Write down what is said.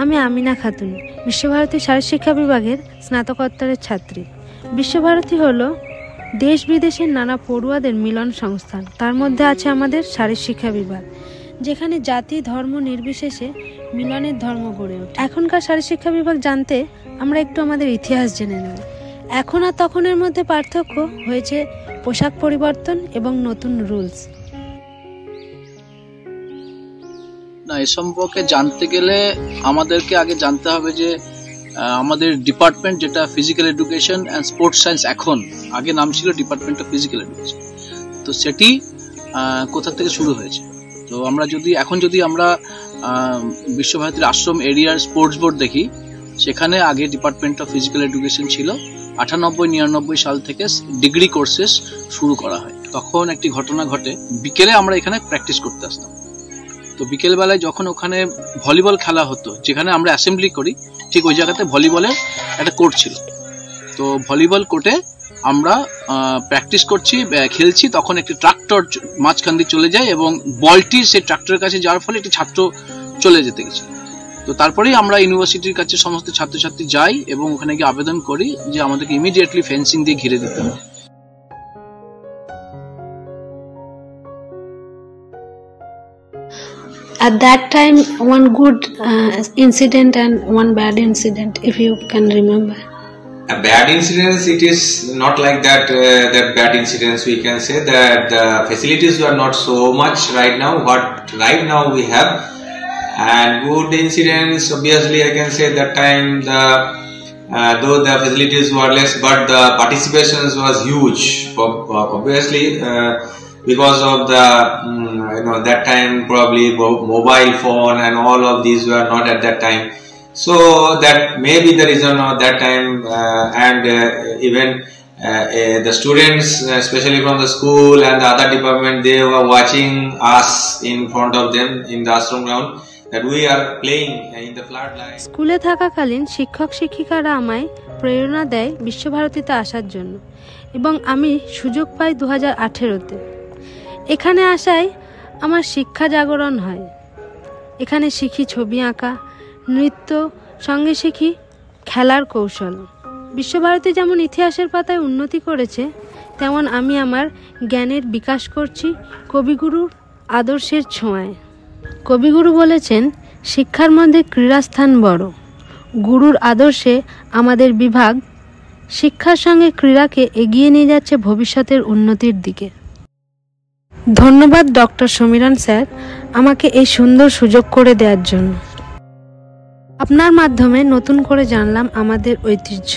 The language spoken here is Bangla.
আমি আমিনা খাতুন, বিশ্বভারতী শারীরশিক্ষা বিভাগের স্নাতকোত্তরের ছাত্রী। বিশ্বভারতী হলো দেশ বিদেশের নানা পড়ুয়াদের মিলন সংস্থান। তার মধ্যে আছে আমাদের শারীরশিক্ষা বিভাগ, যেখানে জাতি ধর্ম নির্বিশেষে মিলনের ধর্ম গড়ে ওঠে। এখনকার শারীরশিক্ষা বিভাগ জানতে আমরা একটু আমাদের ইতিহাস জেনে নেব। এখন আর তখনের মধ্যে পার্থক্য হয়েছে পোশাক পরিবর্তন এবং নতুন রুলস। না, এ সম্পর্কে জানতে গেলে আমাদেরকে আগে জানতে হবে যে আমাদের ডিপার্টমেন্ট যেটা physical education and sports science, এখন আগে নাম ছিল ডিপার্টমেন্ট অফ ফিজিক্যাল এডুকেশন, তো সেটি কোথা থেকে শুরু হয়েছে। তো আমরা যদি আমরা বিশ্বভারতীর আশ্রম এরিয়ার স্পোর্টস বোর্ড দেখি, সেখানে আগে ডিপার্টমেন্ট অফ ফিজিক্যাল এডুকেশন ছিল। 98-99 সাল থেকে ডিগ্রি কোর্সেস শুরু করা হয়। তখন একটি ঘটনা ঘটে, বিকেলে আমরা এখানে প্র্যাকটিস করতে আসতাম। তো বিকেলবেলায় যখন ওখানে ভলিবল খেলা হতো, যেখানে আমরা অ্যাসেম্বলি করি, ঠিক ওই জায়গাতে ভলিবলের একটা কোর্ট ছিল। তো ভলিবল কোর্টে আমরা প্র্যাকটিস করছি, খেলছি, তখন একটি ট্রাক্টর মাঝখান দিয়ে চলে যায় এবং বলটি সেই ট্রাক্টরের কাছে যাওয়ার ফলে একটি ছাত্র চলে যেতে গেছে। তো তারপরেই আমরা ইউনিভার্সিটির কাছে সমস্ত ছাত্রছাত্রী যাই এবং ওখানে গিয়ে আবেদন করি যে আমাদেরকে ইমিডিয়েটলি ফেন্সিং দিয়ে ঘিরে দিতে হবে। At that time, one good incident and one bad incident, if you can remember. A bad incident, it is not like that. That bad incidents, we can say that the facilities were not so much right now. What right now we have, and good incidents. Obviously, I can say that time though the facilities were less, but the participations was huge. Obviously. Because of the that time probably mobile phone and all of these were not at that time, so that may be the reason of that time, and even the students, especially from the school and the other department, they were watching us in front of them in the ashram ground that we are playing in the floodlight. স্কুলে থাকাকালীন শিক্ষক শিক্ষিকারা আমায় প্রেরণা দেয় বিশ্বভারতীতে আসার জন্য, এবং আমি সুযোগ পাই 2018-তে। এখানে আসায় আমার শিক্ষা জাগরণ হয়। এখানে শিখি ছবি আঁকা, নৃত্য, সঙ্গে শিখি খেলার কৌশল। বিশ্বভারতী যেমন ইতিহাসের পাতায় উন্নতি করেছে, তেমন আমি আমার জ্ঞানের বিকাশ করছি কবিগুরুর আদর্শের ছোঁয়ায়। কবিগুরু বলেছেন, শিক্ষার মধ্যে ক্রীড়াস্থান বড়। গুরুর আদর্শে আমাদের বিভাগ শিক্ষার সঙ্গে ক্রীড়াকে এগিয়ে নিয়ে যাচ্ছে ভবিষ্যতের উন্নতির দিকে। ধন্যবাদ ডক্টর সমীরণ স্যার আমাকে এই সুন্দর সুযোগ করে দেওয়ার জন্য। আপনার মাধ্যমে নতুন করে জানলাম আমাদের ঐতিহ্য।